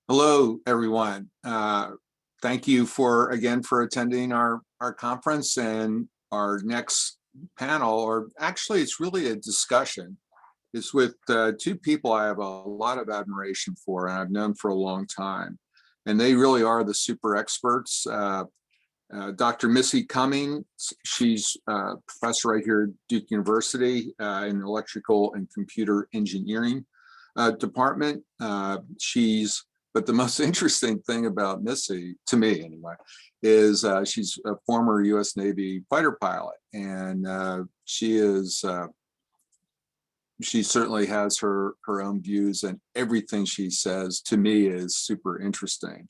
Hello, everyone. Thank you for attending our conference, and our next panel, or actually it's really a discussion, is with two people I have a lot of admiration for and I've known for a long time. And they really are the super experts. Dr. Missy Cummings, she's a professor right here at Duke University in the electrical and computer engineering department. But the most interesting thing about Missy, to me anyway, is she's a former U.S. Navy fighter pilot, and she certainly has her own views, and everything she says to me is super interesting.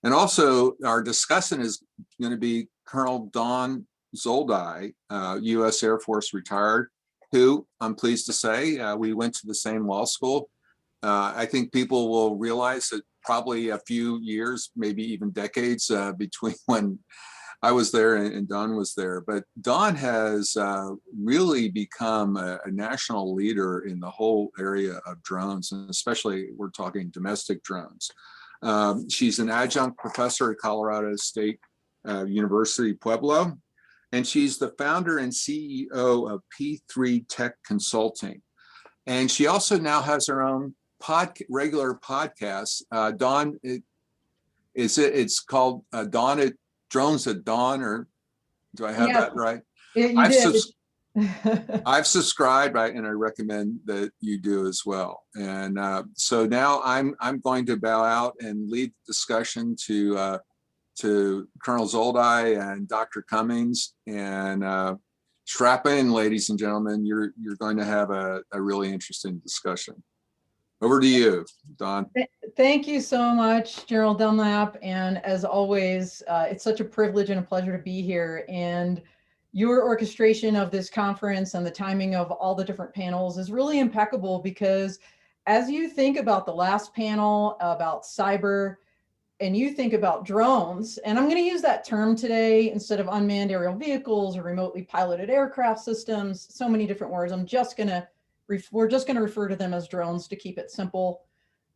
And also, our discussant is going to be Colonel Don Zoldi, U.S. Air Force retired, who I'm pleased to say we went to the same law school. I think people will realize that probably a few years, maybe even decades between when I was there and Don was there. But Don has really become a national leader in the whole area of drones, and especially we're talking domestic drones. She's an adjunct professor at Colorado State University, Pueblo, and she's the founder and CEO of P3 Tech Consulting. And she also now has her own regular podcast. Dawn, it's called Dawn at Drones at Dawn, or do I have that right? I've subscribed, and I recommend that you do as well. And so now I'm going to bow out and lead the discussion to Colonel Zoldi and Dr. Cummings, and strap in, ladies and gentlemen. You're going to have a really interesting discussion. Over to you, Don. Thank you so much, Gerald Dunlap. And as always, it's such a privilege and a pleasure to be here. And your orchestration of this conference and the timing of all the different panels is really impeccable, because as you think about the last panel about cyber, and you think about drones, and I'm going to use that term today instead of unmanned aerial vehicles or remotely piloted aircraft systems, so many different words. We're just going to refer to them as drones to keep it simple.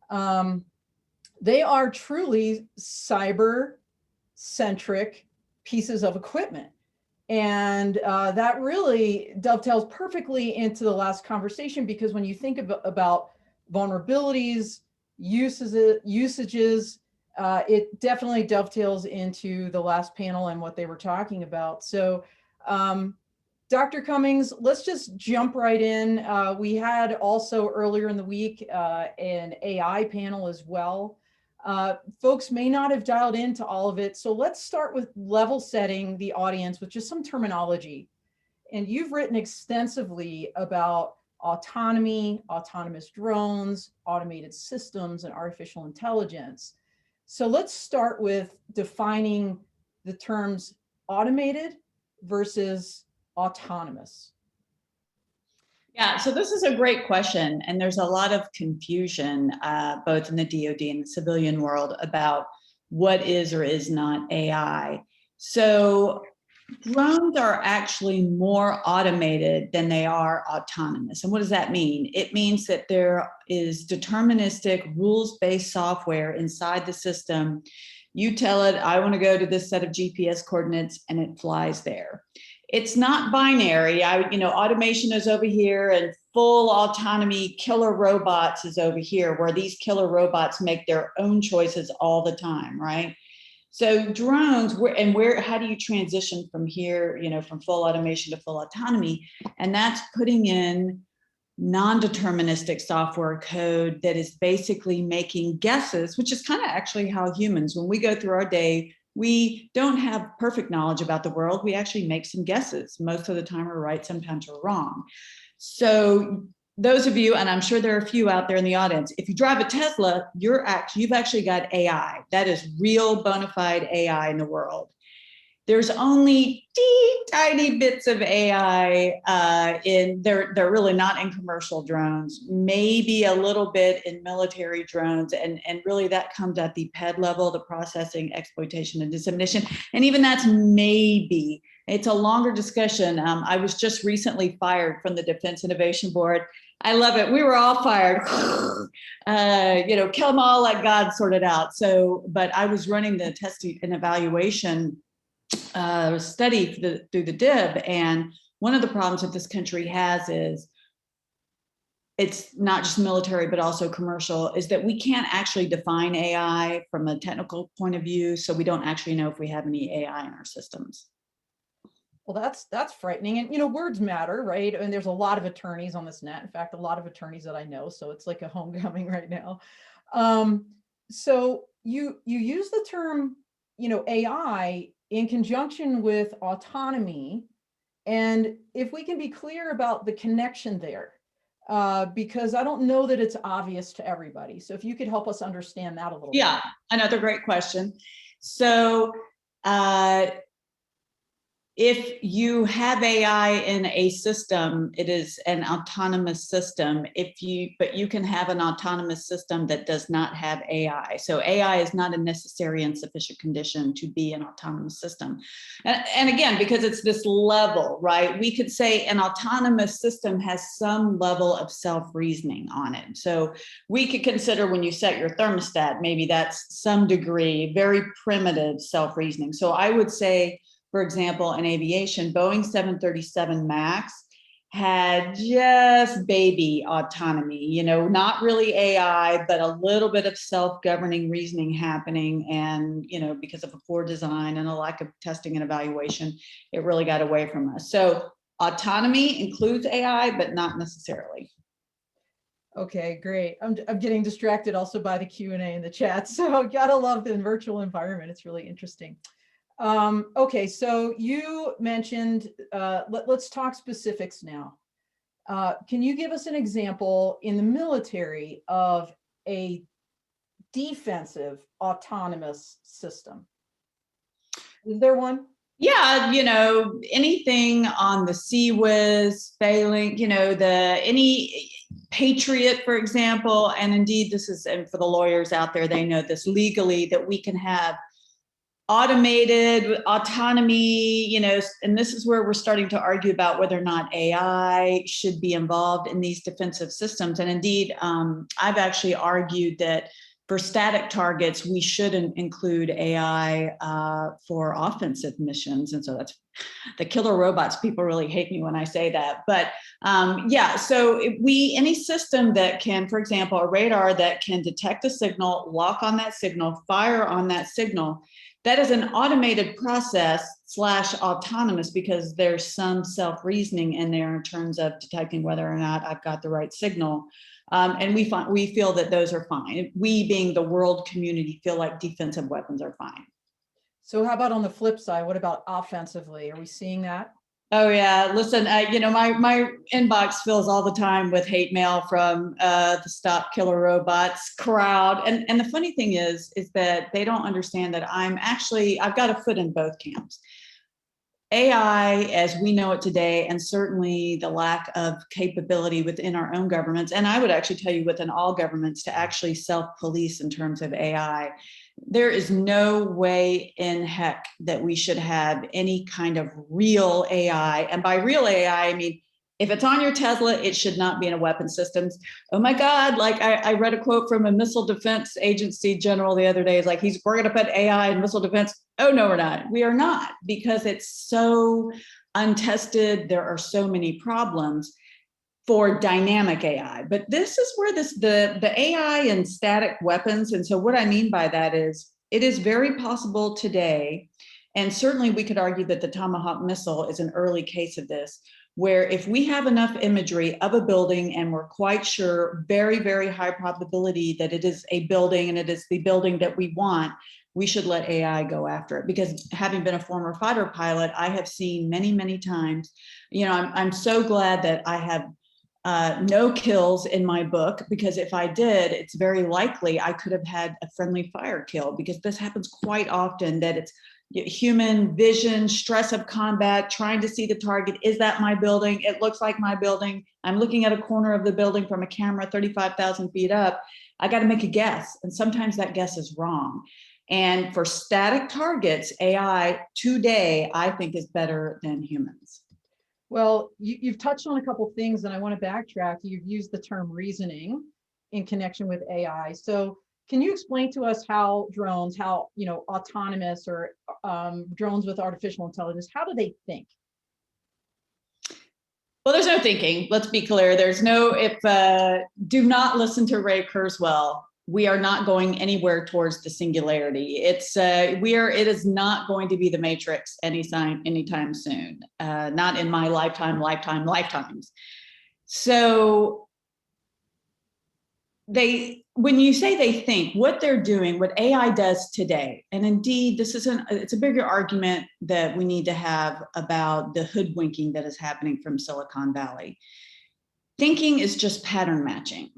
They are truly cyber-centric pieces of equipment. And that really dovetails perfectly into the last conversation, because when you think about vulnerabilities, usages, it definitely dovetails into the last panel and what they were talking about. So Dr. Cummings, let's just jump right in. We had also earlier in the week an AI panel as well. Folks may not have dialed into all of it, so let's start with level setting the audience with just some terminology. And you've written extensively about autonomy, autonomous drones, automated systems, and artificial intelligence. So let's start with defining the terms automated versus autonomous. Yeah, so this is a great question, and there's a lot of confusion both in the DoD and the civilian world about what is or is not AI. So drones are actually more automated than they are autonomous. And what does that mean? It means that there is deterministic rules-based software inside the system. You tell it, I want to go to this set of GPS coordinates, and it flies there. It's not binary. Automation is over here, and full autonomy killer robots is over here, where these killer robots make their own choices all the time, right? So drones, how do you transition from here, from full automation to full autonomy? And that's putting in non-deterministic software code that is basically making guesses, which is kind of actually how humans, when we go through our day, we don't have perfect knowledge about the world. We actually make some guesses. Most of the time we're right, sometimes we're wrong. So those of you, and I'm sure there are a few out there in the audience, if you drive a Tesla, you've actually got AI. That is real bona fide AI in the world. There's only tiny bits of AI they're really not in commercial drones, maybe a little bit in military drones. And really that comes at the PED level, the processing, exploitation, and dissemination. And even that's maybe, it's a longer discussion. I was just recently fired from the Defense Innovation Board. I love it. We were all fired. Kill them all, let God sort it out. So, but I was running the testing and evaluation study through the DIB. And one of the problems that this country has is it's not just military, but also commercial, is that we can't actually define AI from a technical point of view. So we don't actually know if we have any AI in our systems. Well, that's frightening. And, words matter, right? And there's a lot of attorneys on this net. In fact, a lot of attorneys that I know. So it's like a homecoming right now. So you use the term, AI in conjunction with autonomy. And if we can be clear about the connection there, because I don't know that it's obvious to everybody. So if you could help us understand that a little bit. Yeah, another great question. So if you have AI in a system, it is an autonomous system. But you can have an autonomous system that does not have AI. So AI is not a necessary and sufficient condition to be an autonomous system. And again, because it's this level, right? We could say an autonomous system has some level of self-reasoning on it. So we could consider when you set your thermostat, maybe that's some degree, very primitive self-reasoning. So I would say, for example, in aviation, Boeing 737 MAX had just baby autonomy, not really AI, but a little bit of self-governing reasoning happening. And, because of a poor design and a lack of testing and evaluation, it really got away from us. So autonomy includes AI, but not necessarily. Okay, great. I'm getting distracted also by the Q&A in the chat. So gotta love the virtual environment. It's really interesting. Okay, so you mentioned, let's talk specifics now. Can you give us an example in the military of a defensive autonomous system? Is there one? Yeah, anything on the CWIS, failing, any Patriot, for example, and indeed this is, and for the lawyers out there, they know this legally, that we can have automated autonomy, and this is where we're starting to argue about whether or not AI should be involved in these defensive systems. And indeed, I've actually argued that for static targets, we shouldn't include AI for offensive missions. And so that's the killer robots. People really hate me when I say that. But yeah, so any system that can, for example, a radar that can detect a signal, lock on that signal, fire on that signal, that is an automated process / autonomous, because there's some self-reasoning in there in terms of detecting whether or not I've got the right signal. And we feel that those are fine. We, being the world community, feel like defensive weapons are fine. So how about on the flip side? What about offensively? Are we seeing that? Oh yeah, listen, my inbox fills all the time with hate mail from the Stop Killer Robots crowd. And the funny thing is that they don't understand that I've got a foot in both camps. AI, as we know it today, and certainly the lack of capability within our own governments, and I would actually tell you within all governments, to actually self-police in terms of AI. There is no way in heck that we should have any kind of real AI. And by real AI, I mean, if it's on your Tesla, it should not be in a weapon systems. Oh my God, like I read a quote from a Missile Defense Agency general the other day. It's like, we're gonna put AI in missile defense. Oh no, we're not. We are not, because it's so untested. There are so many problems for dynamic AI. But this is where the AI and static weapons. And so what I mean by that is, it is very possible today, and certainly we could argue that the Tomahawk missile is an early case of this, where if we have enough imagery of a building and we're quite sure, very, very high probability that it is a building and it is the building that we want, we should let AI go after it. Because having been a former fighter pilot, I have seen many, many times, I'm so glad that I have no kills in my book, because if I did, it's very likely I could have had a friendly fire kill, because this happens quite often, that it's human vision, stress of combat, trying to see the target. Is that my building? It looks like my building. I'm looking at a corner of the building from a camera 35,000 feet up. I got to make a guess. And sometimes that guess is wrong. And for static targets, AI today, I think, is better than humans. Well, you've touched on a couple of things, and I want to backtrack. You've used the term reasoning in connection with AI. So can you explain to us how drones, autonomous or drones with artificial intelligence, how do they think? Well, there's no thinking. Let's be clear. There's no, do not listen to Ray Kurzweil. We are not going anywhere towards the singularity. It is not going to be the Matrix anytime soon. Not in my lifetimes. So when you say they think, what they're doing, what AI does today, and indeed, it's a bigger argument that we need to have about the hoodwinking that is happening from Silicon Valley. Thinking is just pattern matching.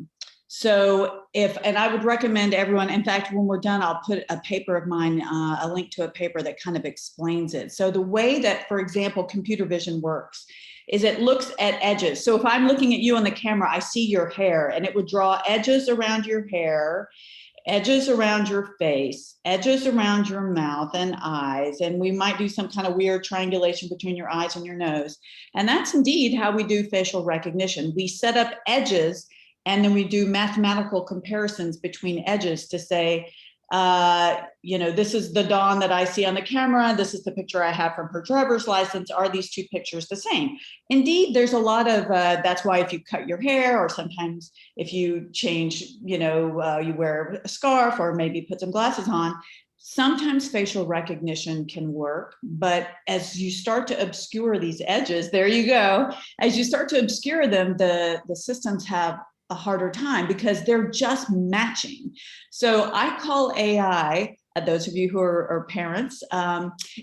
So and I would recommend everyone, in fact, when we're done, I'll put a paper of mine, a link to a paper that kind of explains it. So the way that, for example, computer vision works is it looks at edges. So if I'm looking at you on the camera, I see your hair, and it would draw edges around your hair, edges around your face, edges around your mouth and eyes. And we might do some kind of weird triangulation between your eyes and your nose. And that's indeed how we do facial recognition. We set up edges, and then we do mathematical comparisons between edges to say, this is the Dawn that I see on the camera. This is the picture I have from her driver's license. Are these two pictures the same? Indeed, there's a lot of, that's why if you cut your hair, or sometimes if you change, you wear a scarf or maybe put some glasses on, sometimes facial recognition can work. But as you start to obscure these edges, there you go. As you start to obscure them, the systems have a harder time because they're just matching. So I call AI, those of you who are parents,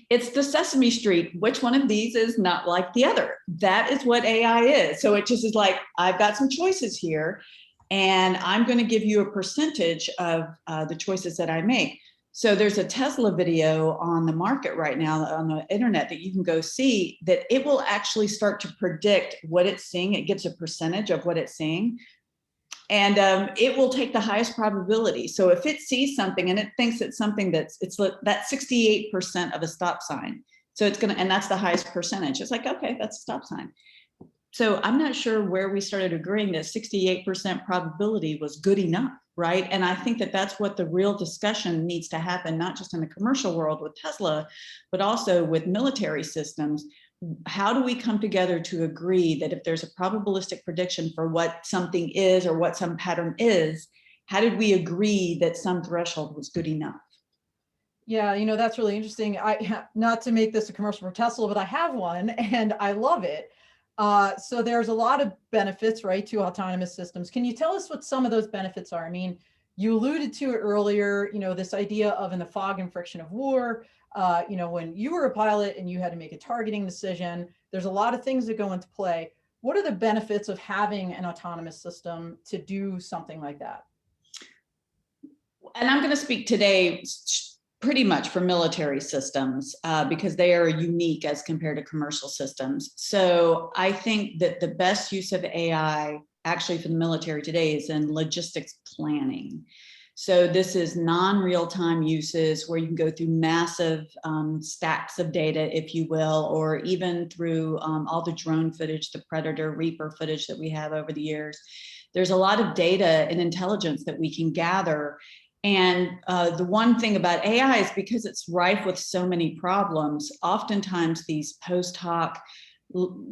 it's the Sesame Street. Which one of these is not like the other? That is what AI is. So it just is like, I've got some choices here, and I'm going to give you a percentage of the choices that I make. So there's a Tesla video on the market right now on the internet that you can go see, that it will actually start to predict what it's seeing. It gives a percentage of what it's seeing. And it will take the highest probability. So if it sees something and it thinks it's something that's 68% of a stop sign. So it's going to, and that's the highest percentage. It's like, okay, that's a stop sign. So I'm not sure where we started agreeing that 68% probability was good enough, right? And I think that that's what the real discussion needs to happen, not just in the commercial world with Tesla, but also with military systems. How do we come together to agree that if there's a probabilistic prediction for what something is or what some pattern is, how did we agree that some threshold was good enough? Yeah, that's really interesting. Not to make this a commercial for Tesla, but I have one and I love it. So there's a lot of benefits, right, to autonomous systems. Can you tell us what some of those benefits are? I mean, you alluded to it earlier, this idea of in the fog and friction of war, when you were a pilot and you had to make a targeting decision, there's a lot of things that go into play. What are the benefits of having an autonomous system to do something like that? And I'm going to speak today pretty much for military systems because they are unique as compared to commercial systems. So I think that the best use of AI actually for the military today is in logistics planning. So this is non-real-time uses where you can go through massive stacks of data, if you will, or even through all the drone footage, the Predator, Reaper footage that we have over the years. There's a lot of data and intelligence that we can gather. And the one thing about AI is because it's rife with so many problems, oftentimes these post hoc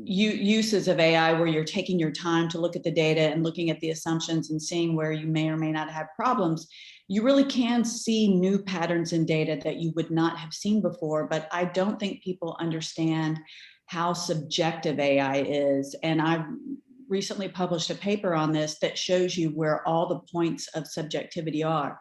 uses of AI where you're taking your time to look at the data and looking at the assumptions and seeing where you may or may not have problems, you really can see new patterns in data that you would not have seen before. But I don't think people understand how subjective AI is. And I've recently published a paper on this that shows you where all the points of subjectivity are.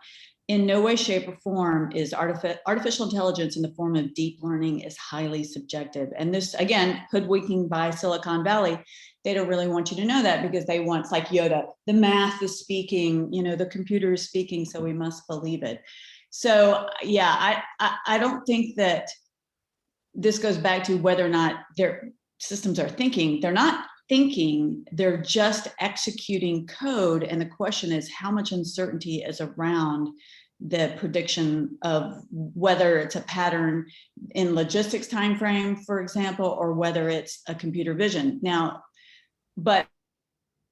In no way, shape, or form is artificial intelligence in the form of deep learning is highly subjective. And this, again, hoodwinking by Silicon Valley, they don't really want you to know that because they want, it's like Yoda, the math is speaking, the computer is speaking, so we must believe it. So yeah, I don't think that this goes back to whether or not their systems are thinking. They're not thinking, they're just executing code. And the question is, how much uncertainty is around the prediction of whether it's a pattern in logistics timeframe, for example, or whether it's a computer vision. Now, but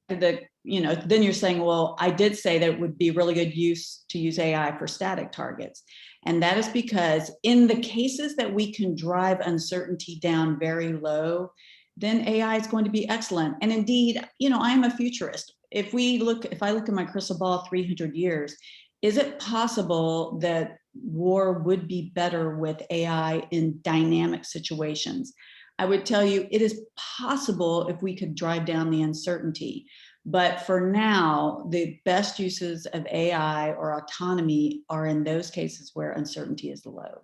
then you're saying, well, I did say that it would be really good use to use AI for static targets. And that is because in the cases that we can drive uncertainty down very low, then AI is going to be excellent. And indeed, I am a futurist. If I look at my crystal ball 300 years, is it possible that war would be better with AI in dynamic situations? I would tell you it is possible if we could drive down the uncertainty. But for now, the best uses of AI or autonomy are in those cases where uncertainty is low.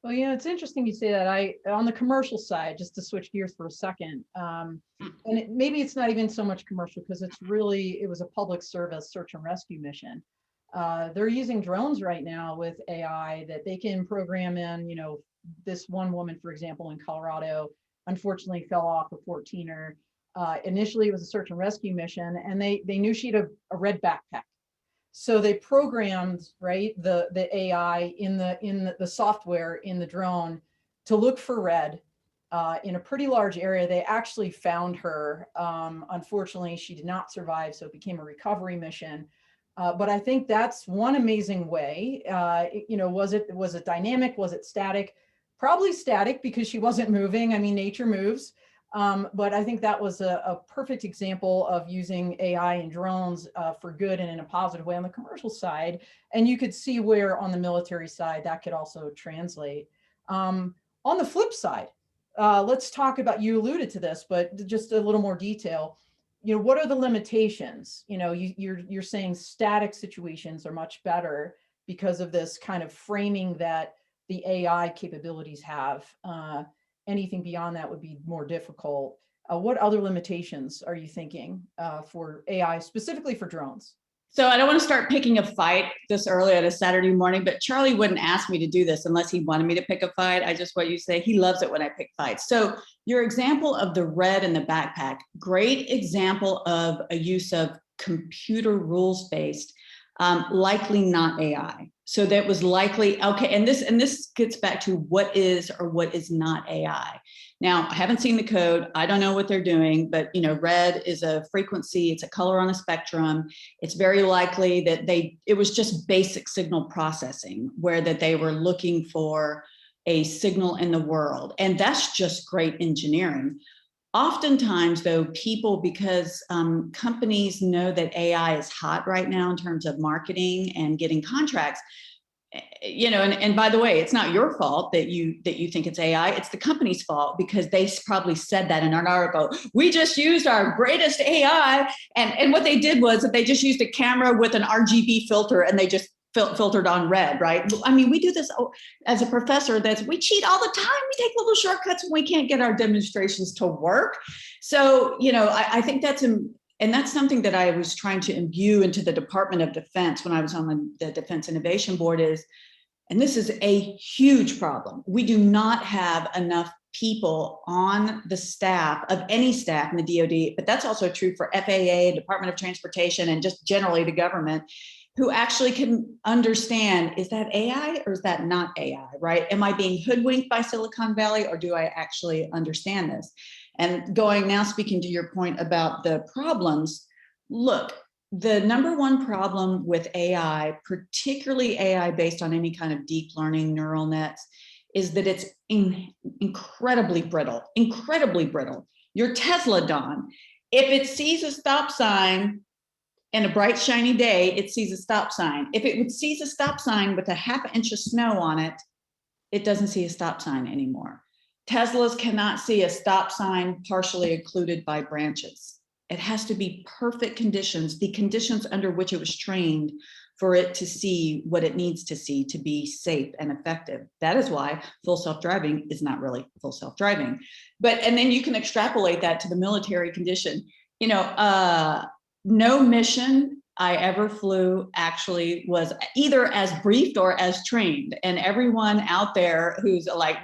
Well, it's interesting you say that. On the commercial side, just to switch gears for a second, and maybe it's not even so much commercial because it was a public service search and rescue mission. They're using drones right now with AI that they can program in. This one woman, for example, in Colorado, unfortunately fell off a 14er. Initially, it was a search and rescue mission, and they knew she had a red backpack. So they programmed, right, the AI in the software in the drone to look for red in a pretty large area. They actually found her. Unfortunately, she did not survive, so it became a recovery mission. But I think that's one amazing way. Was it dynamic? Was it static? Probably static because she wasn't moving. I mean, nature moves. But I think that was a perfect example of using AI and drones for good and in a positive way on the commercial side. And you could see where on the military side that could also translate. On the flip side, let's talk about, you alluded to this, but just a little more detail. What are the limitations? You're saying static situations are much better because of this kind of framing that the AI capabilities have. Anything beyond that would be more difficult. What other limitations are you thinking for AI, specifically for drones? So I don't want to start picking a fight this early on a Saturday morning, but Charlie wouldn't ask me to do this unless he wanted me to pick a fight. I just want you to say he loves it when I pick fights. So your example of the red in the backpack, great example of a use of computer rules-based, likely not AI. So that was likely, okay, and this gets back to what is or what is not AI. Now, I haven't seen the code. I don't know what they're doing, but red is a frequency, it's a color on a spectrum. It's very likely that it was just basic signal processing where that they were looking for a signal in the world. And that's just great engineering. Oftentimes, though, people, because companies know that AI is hot right now in terms of marketing and getting contracts, and by the way, it's not your fault that you think it's AI. It's the company's fault because they probably said that in an article. We just used our greatest AI, and what they did was that they just used a camera with an RGB filter, and they just filtered on red, right? I mean, we do this as a professor. We cheat all the time. We take little shortcuts when we can't get our demonstrations to work. So, I think and that's something that I was trying to imbue into the Department of Defense when I was on the Defense Innovation Board and this is a huge problem. We do not have enough people on the staff of any staff in the DoD, but that's also true for FAA, Department of Transportation, and just generally the government, who actually can understand, is that AI or is that not AI, right? Am I being hoodwinked by Silicon Valley or do I actually understand this? And speaking to your point about the problems, look, the number one problem with AI, particularly AI based on any kind of deep learning neural nets, is that it's incredibly brittle, Your Tesla, Dawn, if it sees a stop sign in a bright, shiny day, it sees a stop sign. If it sees a stop sign with a ½ inch of snow on it, it doesn't see a stop sign anymore. Teslas cannot see a stop sign partially occluded by branches. It has to be perfect conditions, the conditions under which it was trained for it to see what it needs to see to be safe and effective. That is why full self-driving is not really full self-driving. And then you can extrapolate that to the military condition. No mission I ever flew actually was either as briefed or as trained. And everyone out there who's like,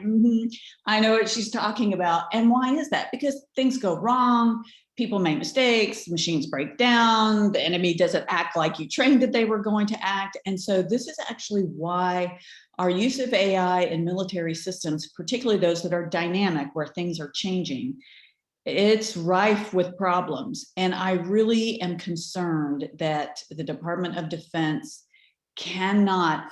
I know what she's talking about. And why is that? Because things go wrong. People make mistakes, machines break down, the enemy doesn't act like you trained that they were going to act. And so this is actually why our use of AI in military systems, particularly those that are dynamic, where things are changing, it's rife with problems. And I really am concerned that the Department of Defense cannot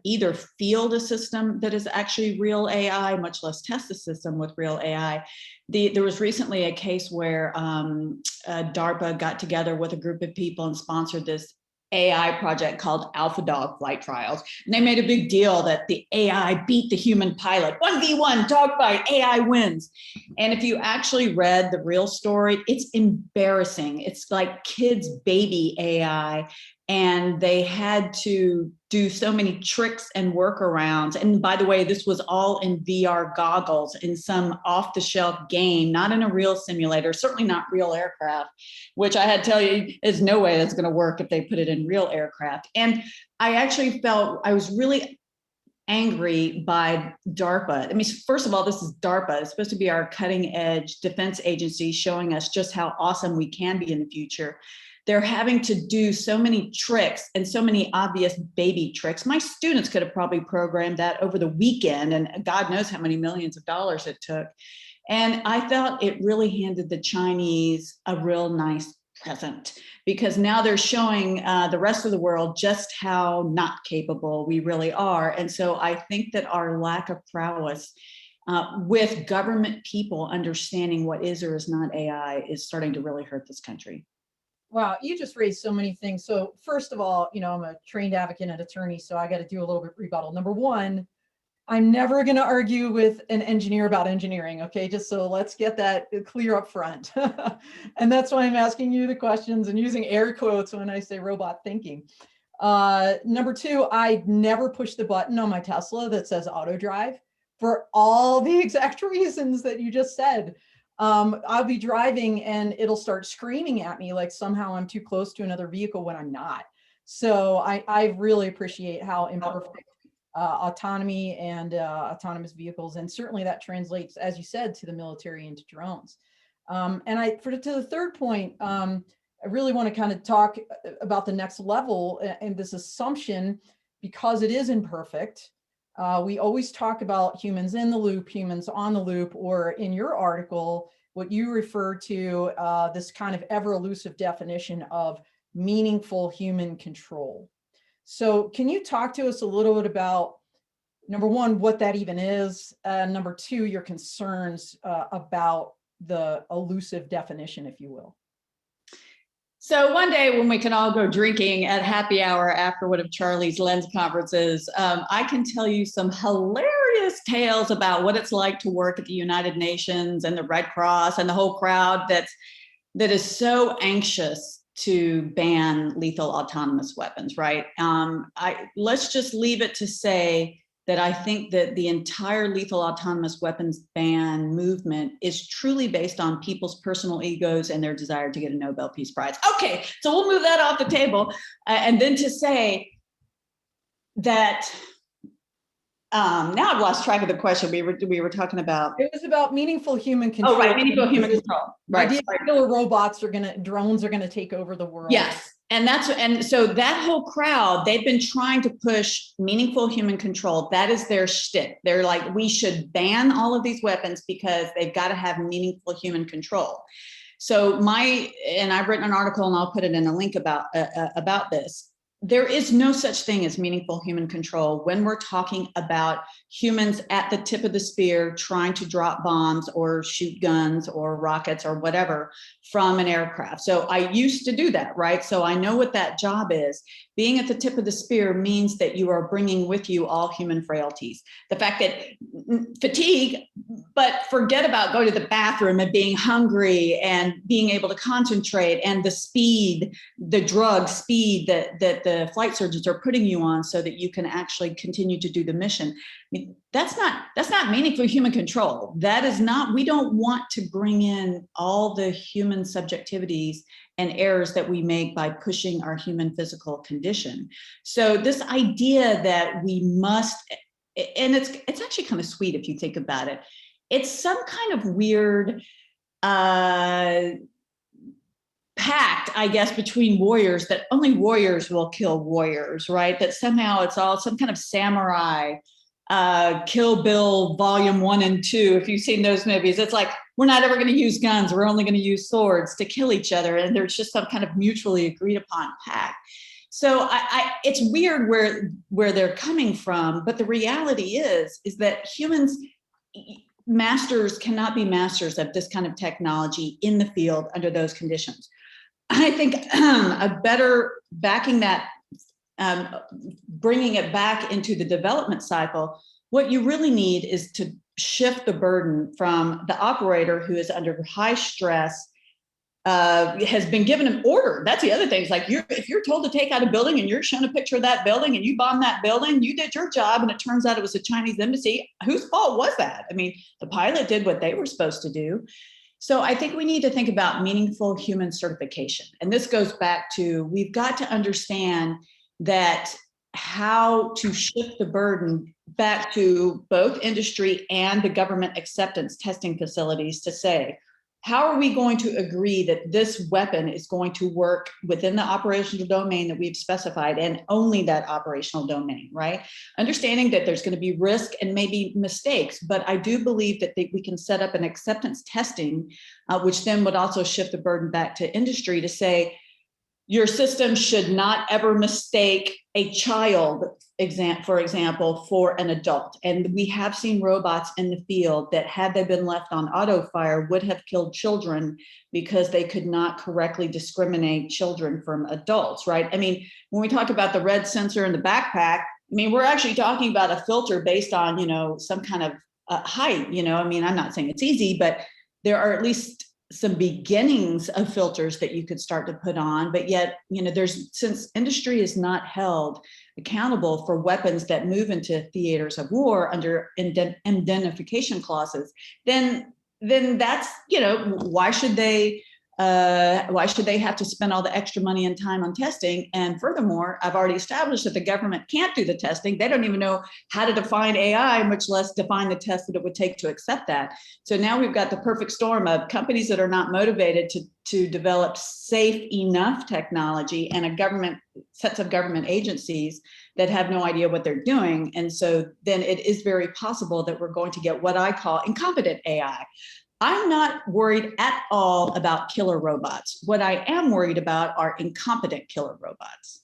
either field a system that is actually real AI, much less test a system with real AI. There was recently a case where DARPA got together with a group of people and sponsored this AI project called AlphaDog Flight Trials. And they made a big deal that the AI beat the human pilot. 1v1 dogfight, AI wins. And if you actually read the real story, it's embarrassing. It's like kids' baby AI. And they had to do so many tricks and workarounds. And by the way, this was all in VR goggles in some off-the-shelf game, not in a real simulator, certainly not real aircraft, which I had to tell you, there's no way that's going to work if they put it in real aircraft. And I actually felt I was really angry by DARPA. I mean, first of all, this is DARPA. It's supposed to be our cutting edge defense agency showing us just how awesome we can be in the future. They're having to do so many tricks and so many obvious baby tricks. My students could have probably programmed that over the weekend, and God knows how many millions of dollars it took. And I felt it really handed the Chinese a real nice present, because now they're showing the rest of the world just how not capable we really are. And so I think that our lack of prowess with government people understanding what is or is not AI is starting to really hurt this country. Wow, you just raised so many things. So first of all, I'm a trained advocate and attorney, so I got to do a little bit rebuttal. Number one, I'm never going to argue with an engineer about engineering. Okay, just so let's get that clear up front. And that's why I'm asking you the questions and using air quotes when I say robot thinking. Number two, I never push the button on my Tesla that says auto drive for all the exact reasons that you just said. I'll be driving and it'll start screaming at me like somehow I'm too close to another vehicle when I'm not. So I really appreciate how imperfect autonomy and autonomous vehicles, and certainly that translates, as you said, to the military and to drones. And to the third point, I really want to kind of talk about the next level and this assumption, because it is imperfect. We always talk about humans in the loop, humans on the loop, or in your article, what you refer to this kind of ever elusive definition of meaningful human control. So can you talk to us a little bit about, number one, what that even is? Number two, your concerns about the elusive definition, if you will. So one day when we can all go drinking at happy hour after one of Charlie's Lens conferences, I can tell you some hilarious tales about what it's like to work at the United Nations and the Red Cross and the whole crowd that is so anxious to ban lethal autonomous weapons, right? Let's just leave it to say that I think that the entire lethal autonomous weapons ban movement is truly based on people's personal egos and their desire to get a Nobel Peace Prize. Okay, so we'll move that off the table. And then to say that, now I've lost track of the question we were talking about. It was about meaningful human control. Oh, right, meaningful human control. Right. Drones are gonna take over the world. Yes. And so that whole crowd, they've been trying to push meaningful human control. That is their shtick. They're like, we should ban all of these weapons because they've got to have meaningful human control. So I've written an article and I'll put it in a link about this. There is no such thing as meaningful human control when we're talking about humans at the tip of the spear trying to drop bombs or shoot guns or rockets or whatever from an aircraft. So I used to do that, right? So I know what that job is. Being at the tip of the spear means that you are bringing with you all human frailties. The fact that fatigue, but forget about going to the bathroom and being hungry and being able to concentrate, and the speed, the drug speed that the flight surgeons are putting you on so that you can actually continue to do the mission. I mean, that's not meaningful human control. That is not, we don't want to bring in all the human subjectivities and errors that we make by pushing our human physical condition. So this idea that we must, and it's actually kind of sweet if you think about it. It's some kind of weird pact, I guess, between warriors, that only warriors will kill warriors, right? That somehow it's all some kind of samurai, Kill Bill Volume 1 and 2. If you've seen those movies, it's like, we're not ever going to use guns. We're only going to use swords to kill each other. And there's just some kind of mutually agreed upon pact. So it's weird where they're coming from, but the reality is that humans, masters cannot be masters of this kind of technology in the field under those conditions. I think a better backing that, bringing it back into the development cycle, what you really need is to shift the burden from the operator who is under high stress, has been given an order. That's the other thing. It's like, if you're told to take out a building and you're shown a picture of that building and you bomb that building, you did your job, and it turns out it was the Chinese embassy. Whose fault was that? I mean, the pilot did what they were supposed to do. So I think we need to think about meaningful human certification. And this goes back to, we've got to understand that how to shift the burden back to both industry and the government acceptance testing facilities to say, how are we going to agree that this weapon is going to work within the operational domain that we've specified, and only that operational domain, right? Understanding that there's going to be risk and maybe mistakes, but I do believe that we can set up an acceptance testing, which then would also shift the burden back to industry to say, your system should not ever mistake a child, for example, for an adult. And we have seen robots in the field that, had they been left on auto fire, would have killed children because they could not correctly discriminate children from adults, right? I mean, when we talk about the red sensor in the backpack, I mean, we're actually talking about a filter based on, some kind of height, I mean, I'm not saying it's easy, but there are at least some beginnings of filters that you could start to put on, but yet, since industry is not held accountable for weapons that move into theaters of war under indemnification clauses, then that's, why should they have to spend all the extra money and time on testing? And furthermore, I've already established that the government can't do the testing. They don't even know how to define AI, much less define the test that it would take to accept that. So now we've got the perfect storm of companies that are not motivated to develop safe enough technology, and sets of government agencies that have no idea what they're doing. And so then it is very possible that we're going to get what I call incompetent AI. I'm not worried at all about killer robots. What I am worried about are incompetent killer robots.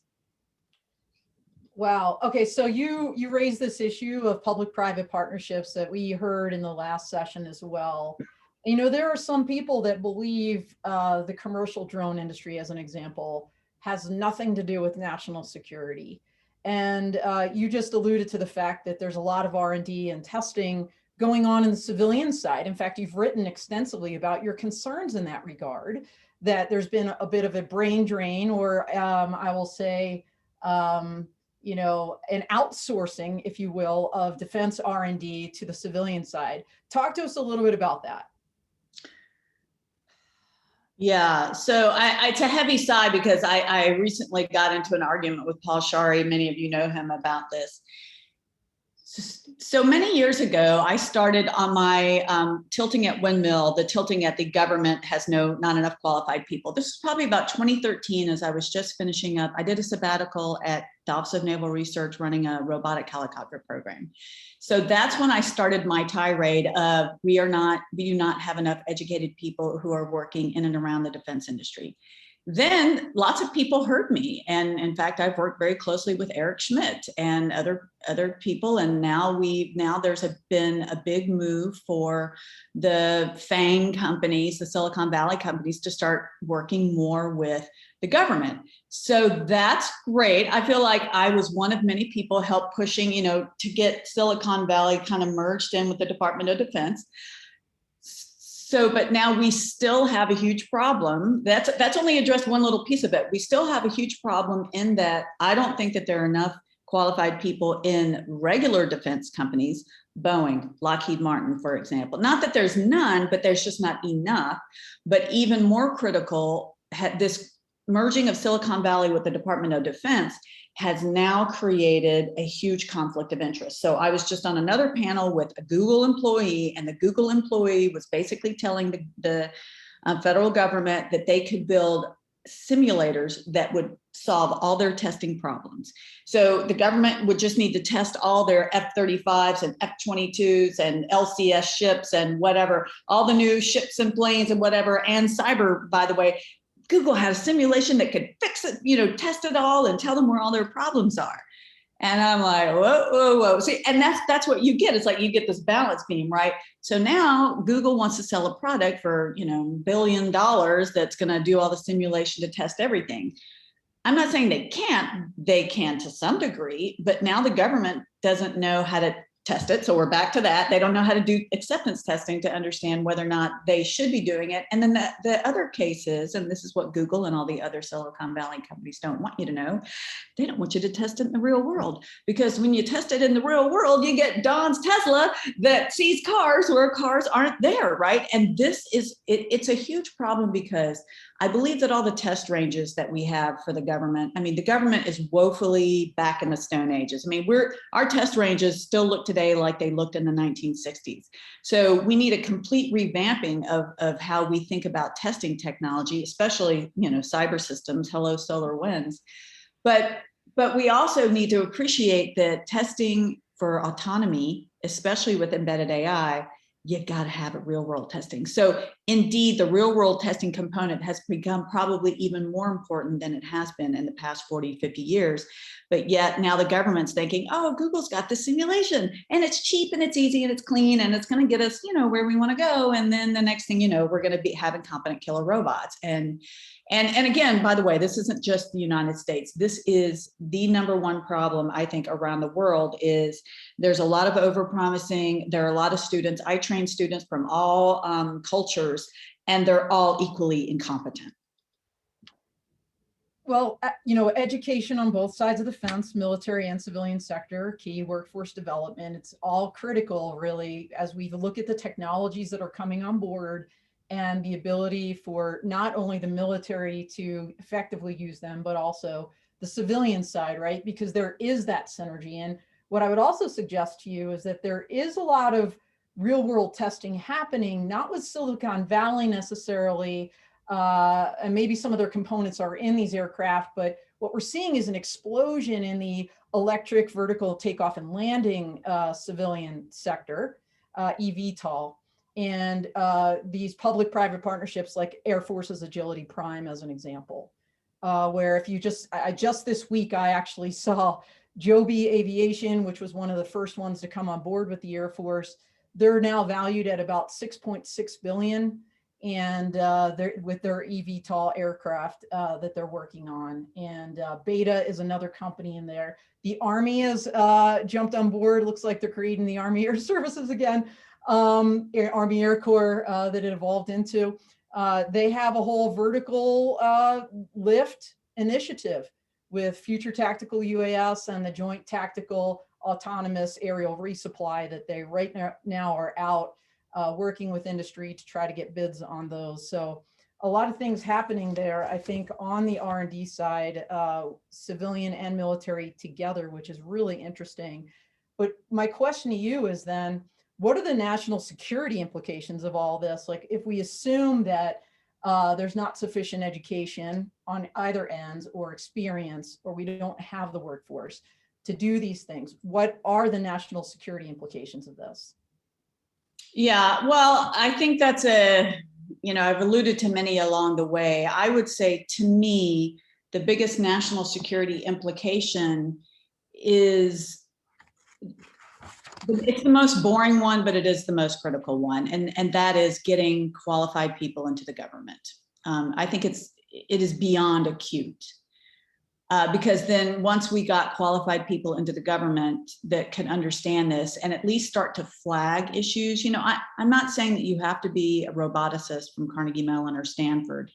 Wow. Okay. So you raised this issue of public-private partnerships that we heard in the last session as well. There are some people that believe the commercial drone industry, as an example, has nothing to do with national security. And you just alluded to the fact that there's a lot of R&D and testing going on in the civilian side. In fact, you've written extensively about your concerns in that regard, that there's been a bit of a brain drain, or I will say, an outsourcing, if you will, of defense R&D to the civilian side. Talk to us a little bit about that. Yeah, so it's a heavy sigh, because I recently got into an argument with Paul Shari. Many of you know him about this. So many years ago, I started on my tilting at windmill, the tilting at the government has not enough qualified people. This is probably about 2013, as I was just finishing up. I did a sabbatical at the Office of Naval Research running a robotic helicopter program. So that's when I started my tirade of, we do not have enough educated people who are working in and around the defense industry. then lots of people heard me. And in fact, I've worked very closely with Eric Schmidt and other people. And now there's been a big move for the FANG companies, the Silicon Valley companies, to start working more with the government. So that's great. I feel like I was one of many people helped pushing, to get Silicon Valley kind of merged in with the Department of Defense. So, but now we still have a huge problem. That's only addressed one little piece of it. We still have a huge problem in that I don't think that there are enough qualified people in regular defense companies, Boeing, Lockheed Martin, for example. Not that there's none, but there's just not enough. But even more critical, this merging of Silicon Valley with the Department of Defense has now created a huge conflict of interest. So I was just on another panel with a Google employee, and the Google employee was basically telling the federal government that they could build simulators that would solve all their testing problems. So the government would just need to test all their F-35s and F-22s and LCS ships and whatever, all the new ships and planes and whatever, and cyber, by the way. Google had a simulation that could fix it, test it all and tell them where all their problems are. And I'm like, whoa, whoa, whoa. See, and that's what you get. It's like you get this balance beam, right? So now Google wants to sell a product for, $1 billion that's going to do all the simulation to test everything. I'm not saying they can't. They can to some degree, but now the government doesn't know how to test it. So we're back to that. They don't know how to do acceptance testing to understand whether or not they should be doing it. And then the other cases, and this is what Google and all the other Silicon Valley companies don't want you to know, they don't want you to test it in the real world, because when you test it in the real world, you get Don's Tesla that sees cars where cars aren't there, right? And this is, it's a huge problem, because I believe that all the test ranges that we have for the government, the government is woefully back in the Stone Ages. Our test ranges still look today like they looked in the 1960s. So we need a complete revamping of how we think about testing technology, especially, cyber systems, hello SolarWinds. But we also need to appreciate that testing for autonomy, especially with embedded AI, you got to have a real world testing. So indeed, the real world testing component has become probably even more important than it has been in the past 40, 50 years. But yet now the government's thinking, oh, Google's got the simulation and it's cheap and it's easy and it's clean and it's going to get us, where we want to go. And then the next thing you know, we're going to be having competent killer robots. And again, by the way, this isn't just the United States. This is the number one problem, I think, around the world. Is there's a lot of overpromising. There are a lot of students. I train students from all cultures, and they're all equally incompetent. Well, education on both sides of the fence, military and civilian sector, key workforce development, it's all critical, really, as we look at the technologies that are coming on board and the ability for not only the military to effectively use them, but also the civilian side, right? Because there is that synergy. And what I would also suggest to you is that there is a lot of real world testing happening, not with Silicon Valley necessarily, and maybe some of their components are in these aircraft, but what we're seeing is an explosion in the electric vertical takeoff and landing civilian sector, eVTOL, and these public-private partnerships like Air Force's Agility Prime as an example, where if you just this week, I actually saw Joby Aviation, which was one of the first ones to come on board with the Air Force. They're now valued at about 6.6 billion, and they're with their eVTOL aircraft that they're working on. And Beta is another company in there. The Army has jumped on board. Looks like they're creating the Army Air Services again, Army Air Corps that it evolved into. They have a whole vertical lift initiative with Future Tactical UAS and the Joint Tactical Autonomous Aerial Resupply that they right now are out working with industry to try to get bids on those. So a lot of things happening there, I think, on the R&D side, civilian and military together, which is really interesting. But my question to you is then, what are the national security implications of all this? Like, if we assume that there's not sufficient education on either ends or experience, or we don't have the workforce to do these things, what are the national security implications of this? Yeah, well, I think that's a I've alluded to many along the way. I would say, to me, the biggest national security implication is, it's the most boring one, but it is the most critical one. And that is getting qualified people into the government. I think it is beyond acute. Because then once we got qualified people into the government that can understand this and at least start to flag issues, I'm not saying that you have to be a roboticist from Carnegie Mellon or Stanford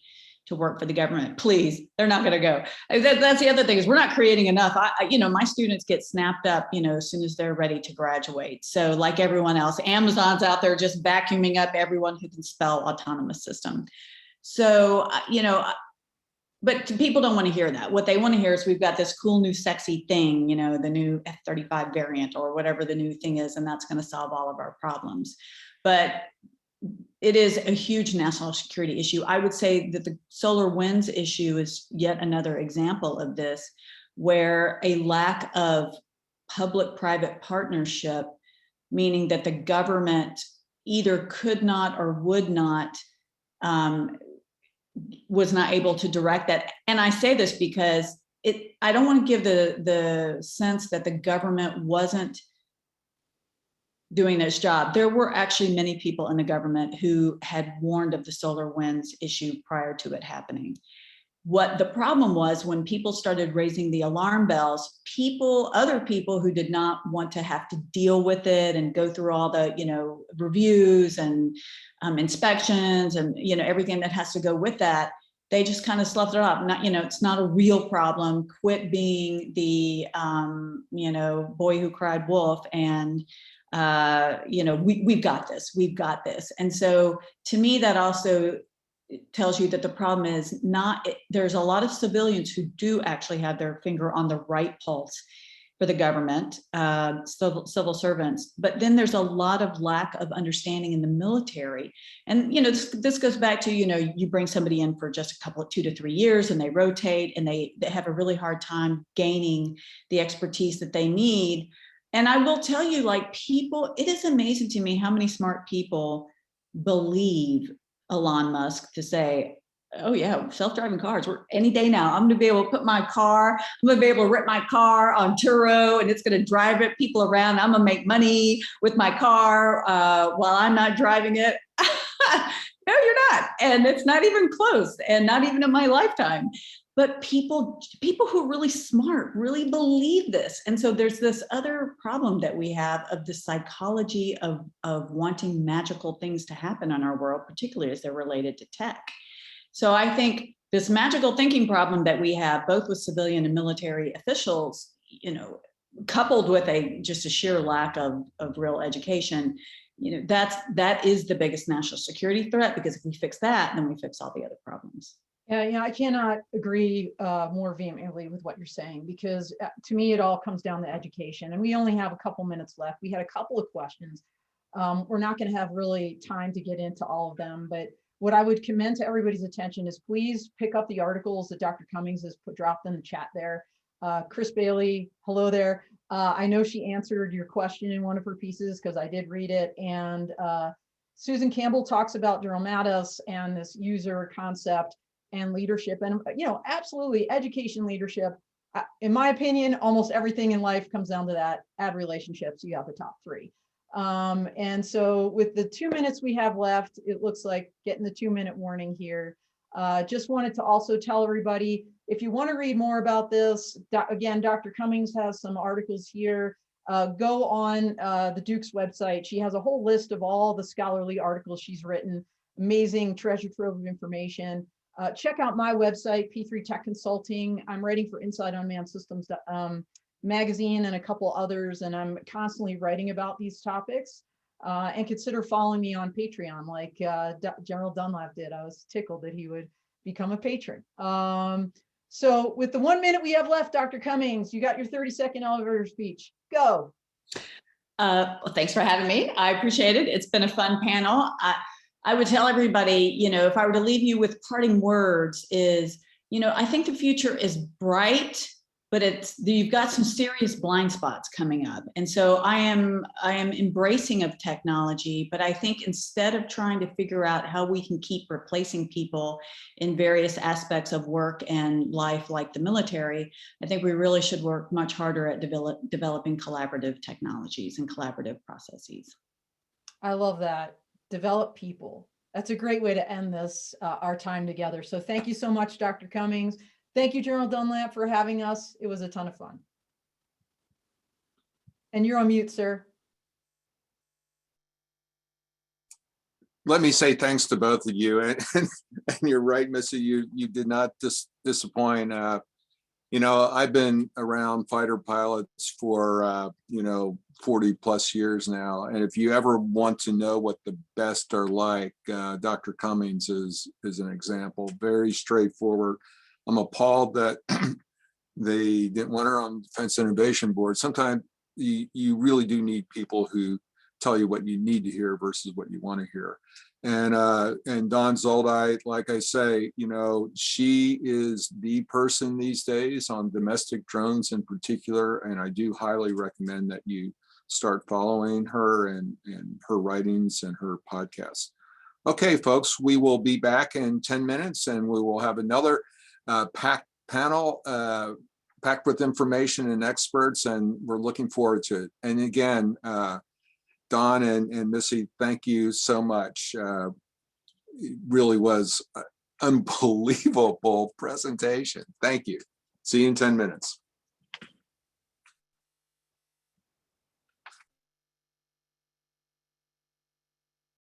to work for the government. Please, they're not going to go. That's the other thing, is we're not creating enough. My students get snapped up, as soon as they're ready to graduate. So like everyone else, Amazon's out there just vacuuming up everyone who can spell autonomous system. So, but people don't want to hear that. What they want to hear is we've got this cool new sexy thing, the new F-35 variant or whatever the new thing is, and that's going to solve all of our problems. But it is a huge national security issue. I would say that the SolarWinds issue is yet another example of this, where a lack of public-private partnership, meaning that the government either could not or would not, was not able to direct that. And I say this because I don't want to give the sense that the government wasn't doing its job. There were actually many people in the government who had warned of the SolarWinds issue prior to it happening. What the problem was, when people started raising the alarm bells, other people who did not want to have to deal with it and go through all the, reviews and inspections and, everything that has to go with that, they just kind of sloughed it off. It's not a real problem. Quit being the, boy who cried wolf, and we've got this. And so to me, that also tells you that the problem is there's a lot of civilians who do actually have their finger on the right pulse for the government, civil servants, but then there's a lot of lack of understanding in the military. And, this goes back to, you bring somebody in for just 2 to 3 years and they rotate and they have a really hard time gaining the expertise that they need. And I will tell you, it is amazing to me how many smart people believe Elon Musk to say, oh yeah, self-driving cars, we're any day now. I'm going to be able to put my car, I'm going to be able to rent my car on Turo and it's going to drive people around. I'm going to make money with my car while I'm not driving it. No, you're not. And it's not even close, and not even in my lifetime. But people who are really smart really believe this. And so there's this other problem that we have of the psychology of wanting magical things to happen in our world, particularly as they're related to tech. So I think this magical thinking problem that we have, both with civilian and military officials, coupled with just a sheer lack of real education, that is the biggest national security threat, because if we fix that, then we fix all the other problems. Yeah, I cannot agree more vehemently with what you're saying, because to me, it all comes down to education. And we only have a couple minutes left. We had a couple of questions. We're not going to have really time to get into all of them, but what I would commend to everybody's attention is please pick up the articles that Dr. Cummings has dropped in the chat there. Chris Bailey, hello there. I know she answered your question in one of her pieces because I did read it. And Susan Campbell talks about Daryl Mattis and this user concept and leadership, and absolutely education, leadership. In my opinion, almost everything in life comes down to that. Add relationships, you have the top three. And so with the 2 minutes we have left, it looks like getting the 2-minute warning here. Just wanted to also tell everybody, if you want to read more about this, again, Dr. Cummings has some articles here. Go on the Duke's website. She has a whole list of all the scholarly articles she's written. Amazing treasure trove of information. Check out my website, P3 Tech Consulting. I'm writing for Inside Unmanned Systems magazine and a couple others, and I'm constantly writing about these topics. And consider following me on Patreon, like General Dunlap did. I was tickled that he would become a patron. So with the 1 minute we have left, Dr. Cummings, you got your 30-second elevator speech. Go. Well, thanks for having me. I appreciate it. It's been a fun panel. I would tell everybody, if I were to leave you with parting words is, I think the future is bright, but you've got some serious blind spots coming up. And so I am embracing of technology, but I think instead of trying to figure out how we can keep replacing people in various aspects of work and life, like the military, I think we really should work much harder at developing collaborative technologies and collaborative processes. I love that. Develop people. That's a great way to end this, our time together. So thank you so much, Dr. Cummings. Thank you, General Dunlap, for having us. It was a ton of fun. And you're on mute, sir. Let me say thanks to both of you. And you're right, Missy, you did not disappoint. I've been around fighter pilots for, 40 plus years now. And if you ever want to know what the best are like, Dr. Cummings is an example. Very straightforward. I'm appalled that they didn't want her on Defense Innovation Board. Sometimes you really do need people who tell you what you need to hear versus what you want to hear. And Dawn Zoldi, like I say, she is the person these days on domestic drones in particular. And I do highly recommend that you start following her and her writings and her podcasts. Okay, folks, we will be back in 10 minutes and we will have another packed panel packed with information and experts, and we're looking forward to it. And again, Dawn and Missy, thank you so much. It really was an unbelievable presentation. Thank you. See you in 10 minutes.